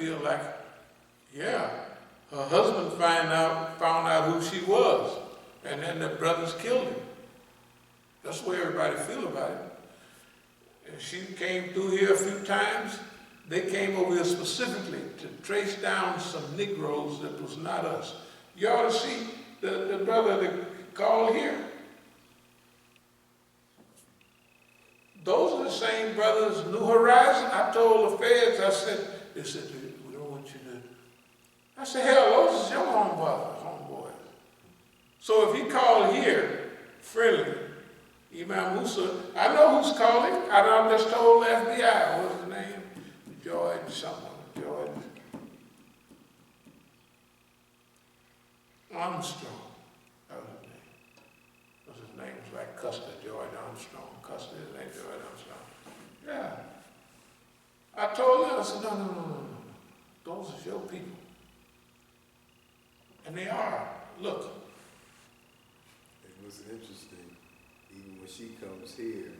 feel like, yeah, her husband found out who she was, and then the brothers killed him. That's the way everybody feel about it. And she came through here a few times. They came over here specifically to trace down some Negroes that was not us. You ought to see the brother that called here. Those are the same brothers, New Horizon. I told the feds, they said, we don't want you to. I said, hell, those is your homeboys. So if he called here, friendly, Imam Musa, I know who's calling. I just told the FBI, what's his name? George something, George Armstrong. That was his name. Because his name was like Custer, George Armstrong. Custer, his name George Armstrong. Yeah. I told them, I said, no. Those are your people. And they are. Look. It was interesting. Even when she comes here,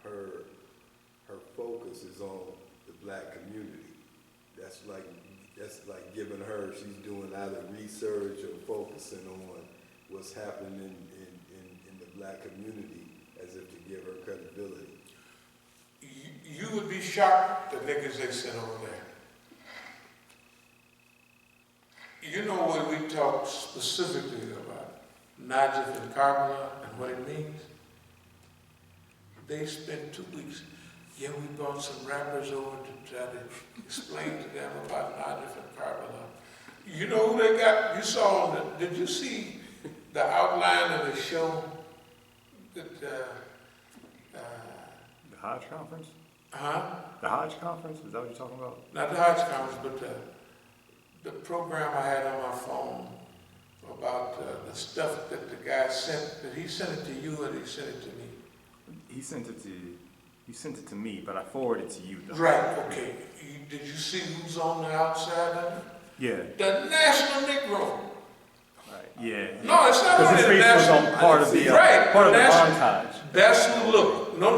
her focus is on the black community. That's like giving her, she's doing either research or focusing on what's happening in the black community as if to give her credibility. You would be shocked the niggas they sent over there. You know what we talk specifically about Najaf and Karbala and what it means? They spent 2 weeks. Yeah, we brought some rappers over to try to explain to them about Najaf and Karbala. You know who they got? You saw, did you see the outline of the show that, the Hajj conference? huh? The Hajj conference? Is that what you're talking about? Not the Hajj conference, but the program I had on my phone about the stuff that the guy sent. Did he send it to you or did he send it to me? You sent it to me, but I forwarded it to you though. Right, okay. Did you see who's on the outside of it? Yeah. The National Negro. Right. Yeah. No, it's not Because his only the face was National. on part of the Right, part of the National- montage. That's who look. No.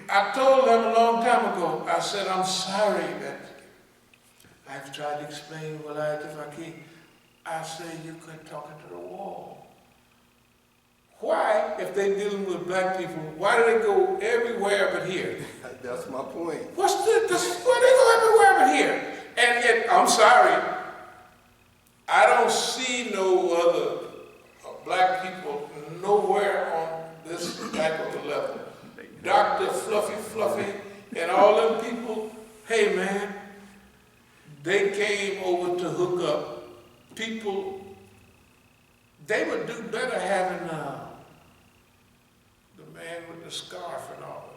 I told them a long time ago, I said, I'm sorry that I've tried to explain what I did. I said, you could talk into the wall. Why, if they're dealing with black people, why do they go everywhere but here? That's my point. Why they go everywhere but here? And I'm sorry, I don't see no other black people nowhere on this type of a level. Dr. Fluffy, and all them people, hey man, they came over to hook up. People, they would do better having the man with the scarf and all.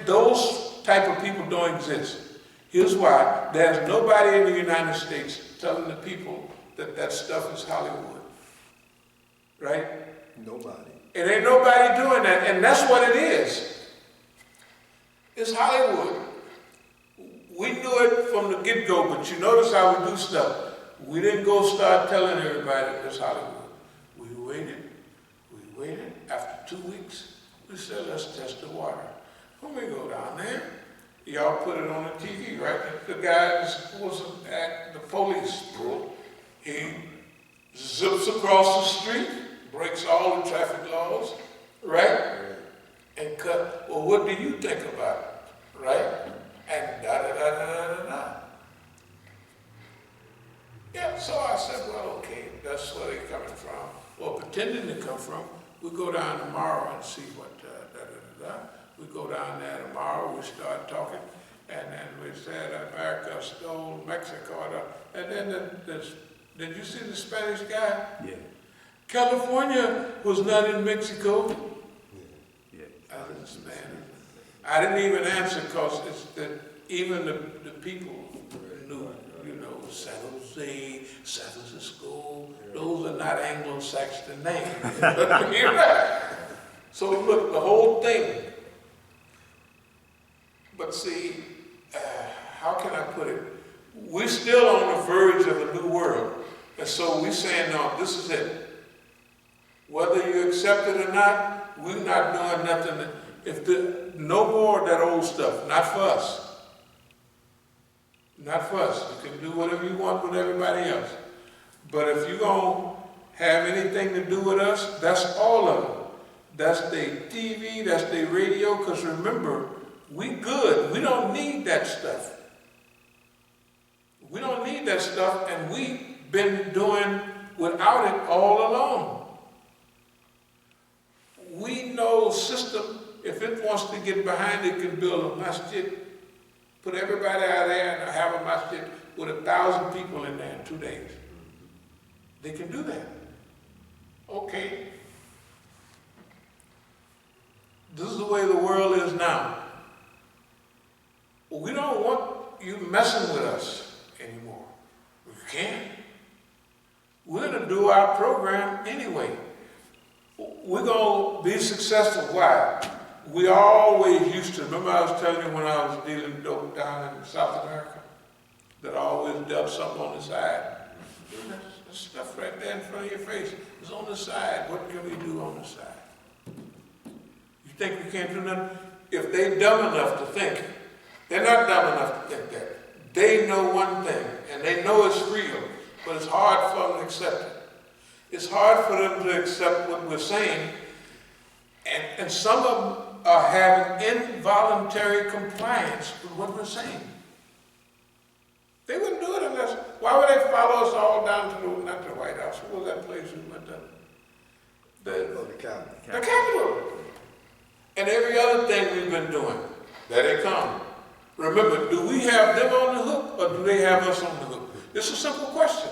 Those type of people don't exist. Here's why. There's nobody in the United States telling the people that stuff is Hollywood. Right? Nobody. It ain't nobody doing that, and that's what it is. It's Hollywood. We knew it from the get-go, but you notice how we do stuff. We didn't go start telling everybody it's Hollywood. We waited. After 2 weeks, we said, let's test the water. When we go down there, y'all put it on the TV, right? The guy was at the police pull. He zips across the street, breaks all the traffic laws, right? And cut, well, what do you think about it, right? And da-da-da-da-da-da-da. Yeah, so I said, well, okay, that's where they're coming from. Well, pretending to come from, we go down tomorrow and see what da-da-da-da. We go down there tomorrow, we start talking, and then we said America stole Mexico. And then did you see the Spanish guy? Yeah. California was not in Mexico. Yeah. I didn't even answer because it's that even the people knew, San Jose, San Francisco, those are not Anglo-Saxon names. So look, the whole thing. But see, how can I put it? We're still on the verge of a new world. And so we're saying, no, this is it. Whether you accept it or not, we're not doing nothing. No more of that old stuff, not for us. Not for us. You can do whatever you want with everybody else. But if you're going to have anything to do with us, that's all of it. That's their TV, that's their radio, because remember, we good. We don't need that stuff. We don't need that stuff, and we've been doing without it all along. We know system, if it wants to get behind it, can build a masjid, put everybody out there and have a masjid with 1,000 people in there in 2 days. They can do that. Okay. This is the way the world is now. We don't want you messing with us anymore. We can't. We're going to do our program anyway. We're going to be successful. Why? We always used to, remember I was telling you when I was dealing dope down in South America, that I always dealt something on the side. That stuff right there in front of your face is on the side. What can we do on the side? You think we can't do nothing? If they're dumb enough to think, they're not dumb enough to think that. They know one thing, and they know it's real, but it's hard for them to accept it. It's hard for them to accept what we're saying, and some of them are having involuntary compliance with what we're saying. They wouldn't do it unless, why would they follow us all down to the, not the White House, what was that place we went to? The Capitol. The Capitol. And every other thing we've been doing. There they come. Remember, do we have them on the hook or do they have us on the hook? It's a simple question.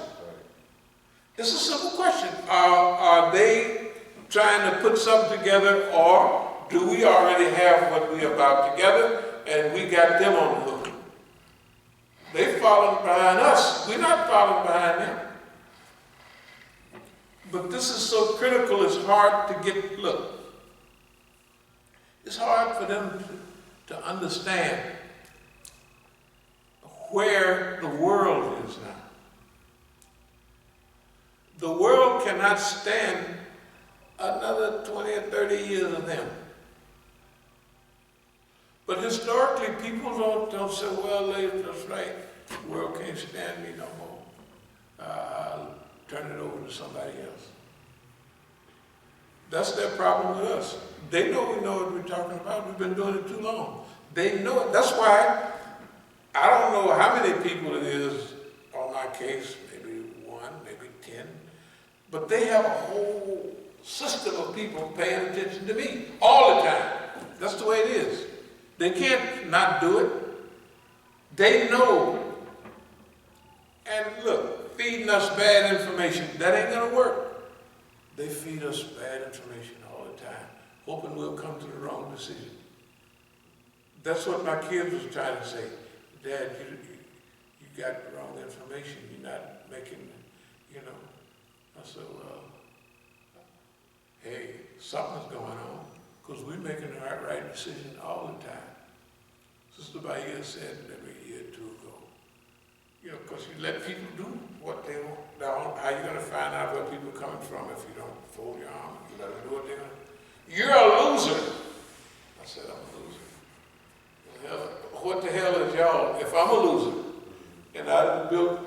It's a simple question. Are they trying to put something together, or do we already have what we about together and we got them on the hook? They following behind us. We're not following behind them. But this is so critical, it's hard to get, look, it's hard for them to understand where the world is now. The world cannot stand another 20 or 30 years of them. But historically, people don't say, well, that's right, the world can't stand me no more. I'll turn it over to somebody else. That's their problem with us. They know we know what we're talking about. We've been doing it too long. They know it. That's why I don't know how many people it is on my case, maybe 1, maybe 10, but they have a whole system of people paying attention to me all the time. That's the way it is. They can't not do it. They know. And look, feeding us bad information, that ain't gonna work. They feed us bad information all the time, hoping we'll come to the wrong decision. That's what my kids was trying to say. Dad, you got the wrong information. You're not making, you know. I said, well, hey, something's going on, because we're making the right decision all the time. Sister Bahia said maybe a year or 2 ago, you know, because you let people do what they want. Now, how are you going to find out where people are coming from if you don't fold your arms and let them do what they're going to do? You're a loser. I said, I'm a loser. What the hell is y'all if I'm a loser? And I built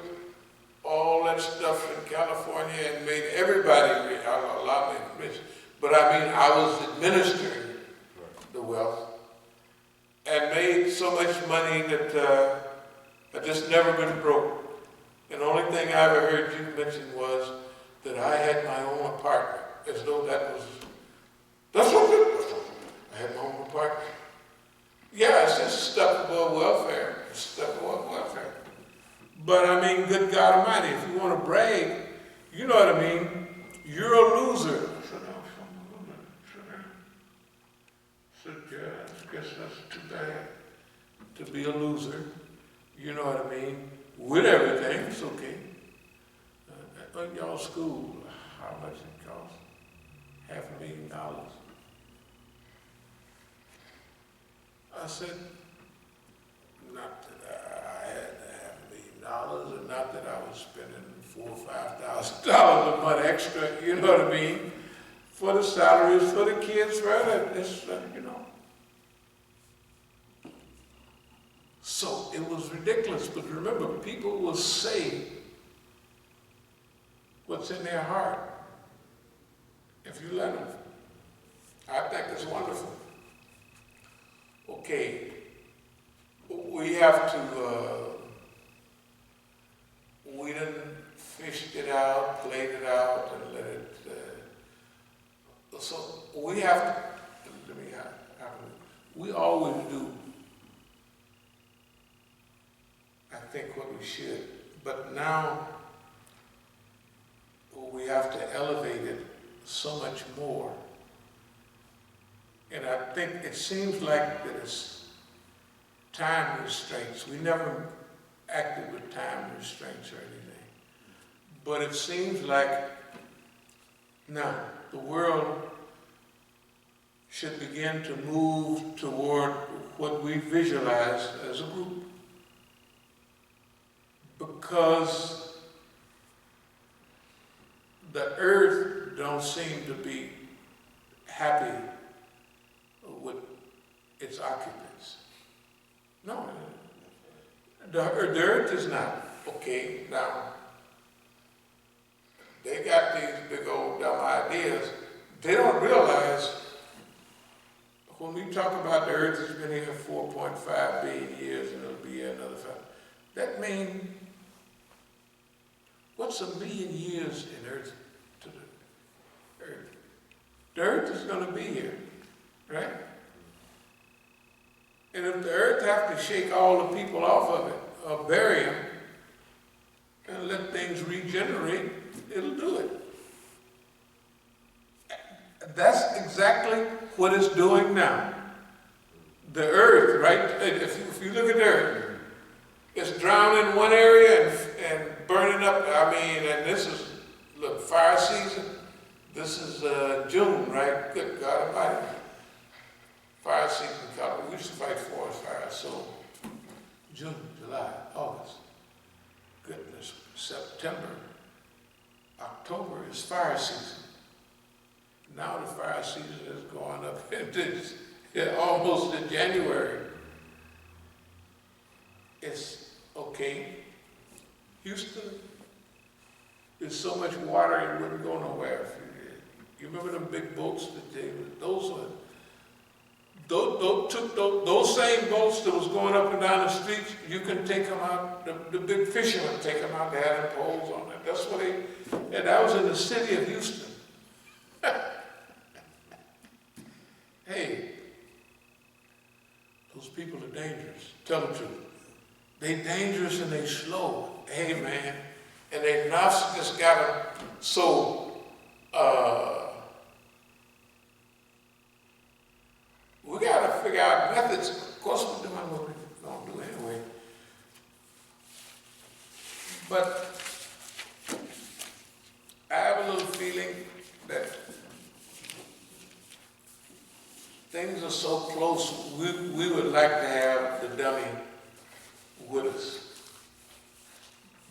all that stuff in California and made everybody rich. A lot of rich. But I mean, I was administering the wealth and made so much money that I just never been broke. And the only thing I ever heard you mention was that I had my own apartment, as though that's what it was. I had my own apartment. Yeah, it's just a step above welfare. It's a step above welfare. But I mean, good God Almighty, if you want to brag, you know what I mean, you're a loser. I said, yeah, I guess that's too bad to be a loser. You know what I mean? With everything, it's okay. In y'all school, how much it cost? $500,000. I said, not that I had $500,000, and not that I was spending $4,000 or $5,000 a month extra, you know what I mean? For the salaries, for the kids, rather, it's, you know. it was ridiculous. But remember, people will say what's in their heart if you let them. I think it's wonderful. Okay, we have to, we done fished it out, played it out, and let it, so we have to, we always do, I think, what we should, but now we have to elevate it so much more. And I think it seems like that it's time restraints. We never acted with time restraints or anything. But it seems like now the world should begin to move toward what we visualize as a group. Because the earth don't seem to be happy with its occupants. No, the earth is not. Okay, now, they got these big old dumb ideas. They don't realize when we talk about the earth has been here 4.5 billion years and it'll be here another 5. That means, what's a million years in earth to the earth? The earth is going to be here, right? And if the earth have to shake all the people off of it, or bury them, and let things regenerate, it'll do it. That's exactly what it's doing now. The earth, right? If you look at the earth, it's drowning in one area and burning up. I mean, and this is, look, fire season. This is June, right? Good God Almighty. Fire season, we used to fight forest fires, so June, July, August, goodness, September, October is fire season. Now the fire season is going up into almost in January. It's okay. Houston, there's so much water it wouldn't go nowhere. You remember them big boats that those same boats that was going up and down the streets, you can take them out, the big fishermen take them out, they had them poles on it. That's what and that was in the city of Houston. Hey, those people are dangerous. Tell the truth. They dangerous and they slow. Hey, man. And they just got them so, we got to figure out methods. Of course, we're doing what we're going to do anyway. But I have a little feeling that things are so close, we would like to have the dummy with us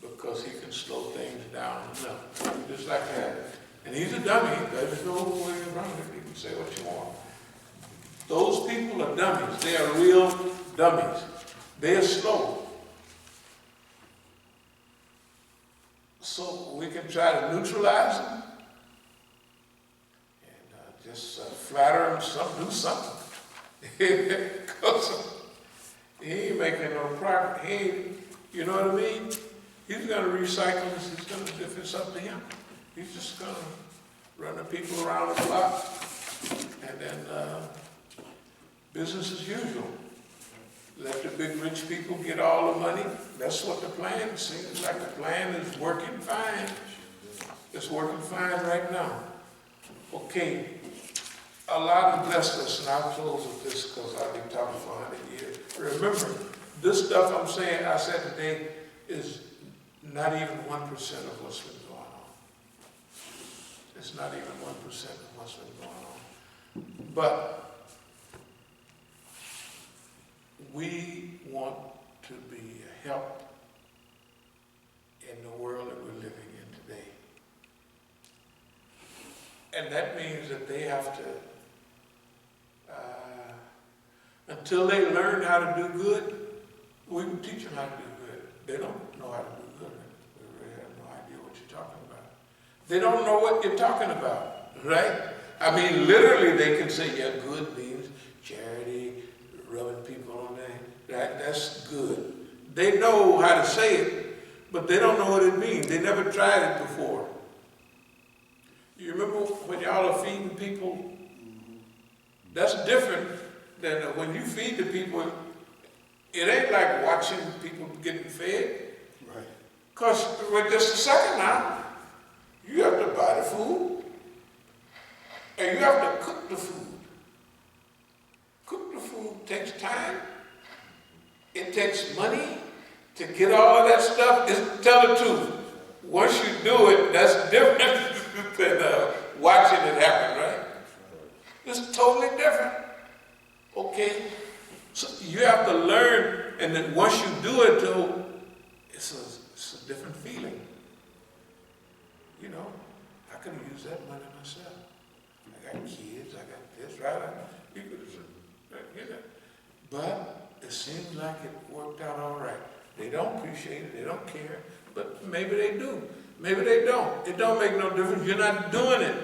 because he can slow things down enough. We just like to have it. And he's a dummy. There's no way around it. You can say what you want. Those people are dummies. They are real dummies. They are slow. So we can try to neutralize them and just flatter them, do something. Because he ain't making no progress. You know what I mean? He's going to recycle this. He's going to, if it's up to him, he's just going to run the people around the block and then business as usual. Let the big rich people get all the money. That's what the plan seems like. The plan is working fine. It's working fine right now. Okay, Allah has blessed us, and I'll close with this because I've been talking for 100 years. Remember, this stuff I said today, is not even 1% of what's been going on. It's not even 1% of what's been going on. But we want to be a help in the world that we're living in today. And that means that they have to, until they learn how to do good, We can teach them how to do good. They don't know how to do good. They really have no idea what you're talking about. They don't know what you're talking about, right? I mean, literally they can say, yeah, good means charity, rubbing people on there. That's good. They know how to say it, but they don't know what it means. They never tried it before. You remember when y'all are feeding people? That's different than when you feed the people. It ain't like watching people getting fed. Right. Because with just a second now, you have to buy the food and you have to cook the food. Cook the food takes time. It takes money to get all of that stuff. Tell the truth. Once you do it, that's different than watching it happen, right? It's totally different. Okay? So you have to learn, and then once you do it, though, it's a different feeling. You know, I could have used that money myself. I got kids, I got this, right? You know. But it seems like it worked out all right. They don't appreciate it, they don't care, but maybe they do. Maybe they don't. It don't make no difference. You're not doing it.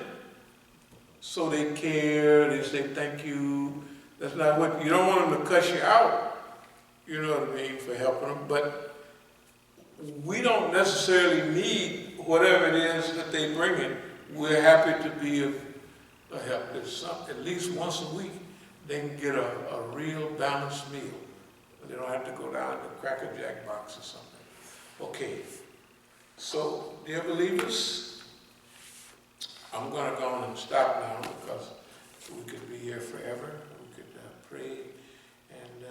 So they care, they say thank you. That's not what, you don't want them to cuss you out, you know what I mean, for helping them, but we don't necessarily need whatever it is that they bring in. We're happy to be a help. At least once a week, they can get a real balanced meal. They don't have to go down to the Cracker Jack box or something. Okay, so dear believers, I'm going to go on and stop now because we could be here forever. We could pray. And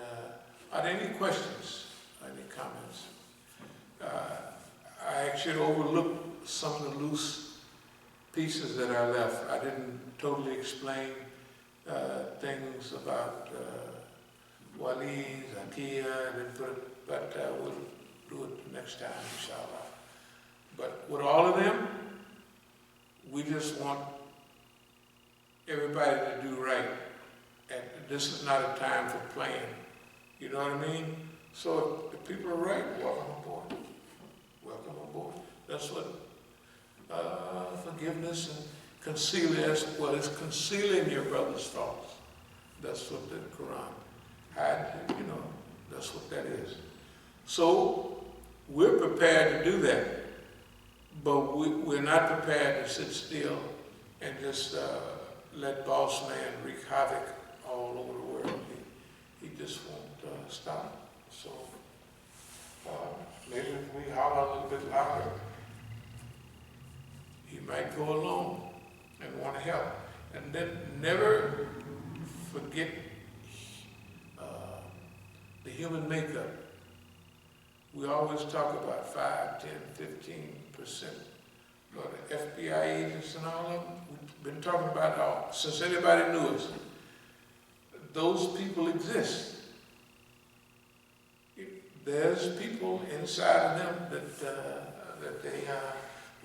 are there any questions? Any comments? I actually overlooked some of the loose pieces that I left. I didn't totally explain things about Wali, Zakia, but we'll do it next time, inshallah. But with all of them, we just want everybody to do right. And this is not a time for playing. You know what I mean? So if people are right, welcome aboard. Welcome aboard. That's what forgiveness and concealing, it's concealing your brother's faults. That's what the Quran had, that's what that is. So we're prepared to do that, but we're not prepared to sit still and just let boss man wreak havoc all over the world. He just won't stop. So maybe if we holler a little bit louder, he might go alone and want to help. And then never forget the human makeup. We always talk about 5, 10, 15%. But the FBI agents and all of them, we've been talking about it all since anybody knew us. Those people exist. There's people inside of them that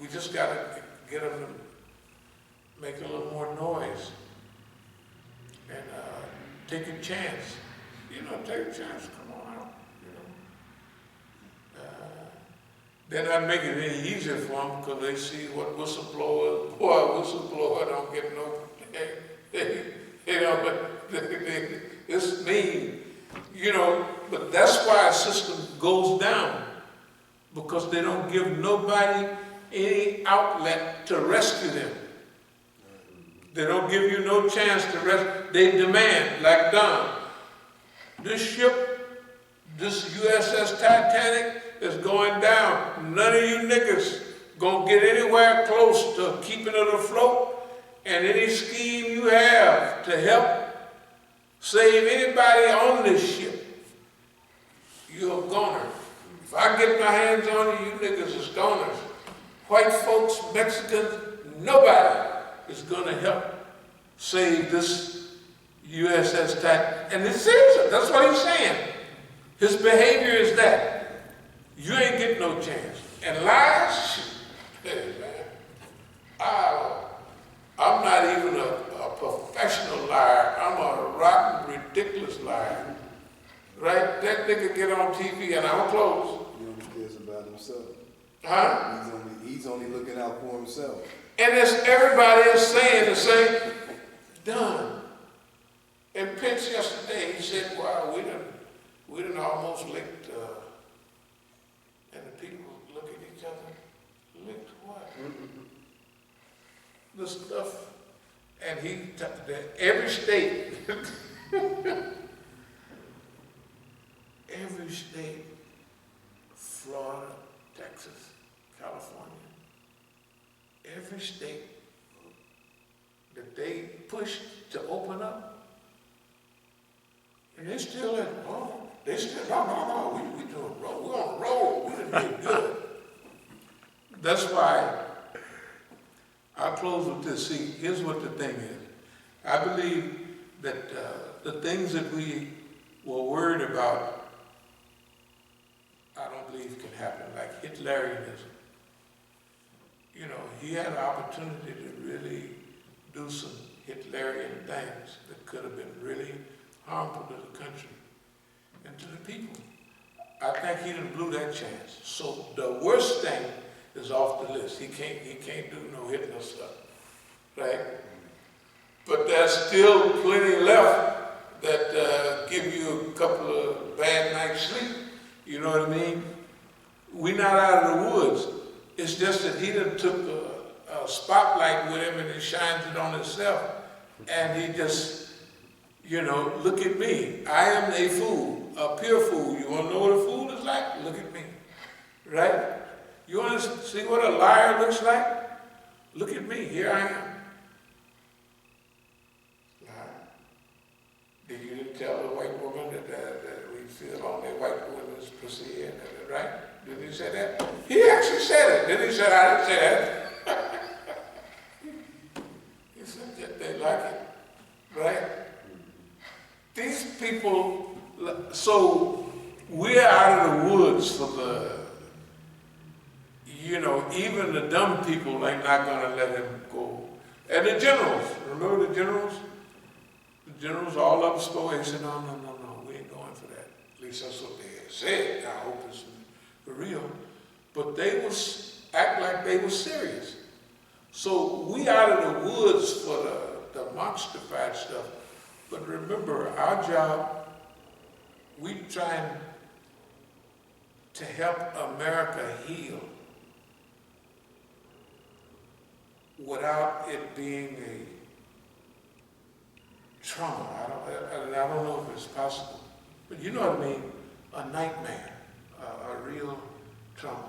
we just got to get them to make a little more noise and take a chance. Take a chance, come on out, They're not making it any easier for them because they see what whistleblower don't get no, it's mean, but that's why a system goes down, because they don't give nobody any outlet to rescue them. They don't give you no chance to rescue. They demand, like Don, this ship, this USS Titanic is going down. None of you niggas gonna get anywhere close to keeping it afloat, and any scheme you have to help save anybody on this ship, you're a goner. If I get my hands on you, you niggas is goners. White folks, Mexicans, nobody is gonna help save this USS Titanic. And it's serious, that's what he's saying. His behavior is that. You ain't getting no chance. And lies, hey man, I'm not even a professional liar. I'm a rotten, ridiculous liar. right? That nigga get on TV and I'm close. He only cares about himself. Huh? He's only looking out for himself. And as everybody is saying the same, done. And Pence yesterday, he said, wow, we done almost licked, and the people look at each other, licked what? The stuff, and every state, every state, Florida, Texas, California, every state that they pushed to open up, and they still in, no, we doing roll, we're on a roll, we done did good. That's why I'll close with this. See, here's what the thing is. I believe that the things that we were worried about, I don't believe can happen, like Hitlerianism. You know, he had an opportunity to really do some Hitlerian things that could have been really harmful to the country and to the people. I think he done blew that chance. So the worst thing is off the list. He can't do no Hitler stuff, right? But there's still plenty left that give you a couple of bad nights sleep. You know what I mean? We're not out of the woods. It's just that he done took a spotlight with him and he shines it on himself. And he just, you know, look at me. I am a fool, a pure fool. You want to know what a fool is like? Look at me, right? You want to see what a liar looks like? Look at me. Here I am. Did you didn't tell the white woman that we feel on that white woman's pussy, right? Didn't he say that? He actually said it. Then he said, I didn't say that. He said that they like it, right? These people, so we're out of the woods for the, you know, even the dumb people ain't not gonna let him go. And the generals, remember the generals? The generals all up spoke and said, no, we ain't going for that. At least that's what they had said. I hope it's for real. But they was act like they were serious. So we out of the woods for the monster-fied stuff. But remember, our job, we trying to help America heal without it being a trauma. I don't know if it's possible, but you know what I mean, a nightmare, a real trauma.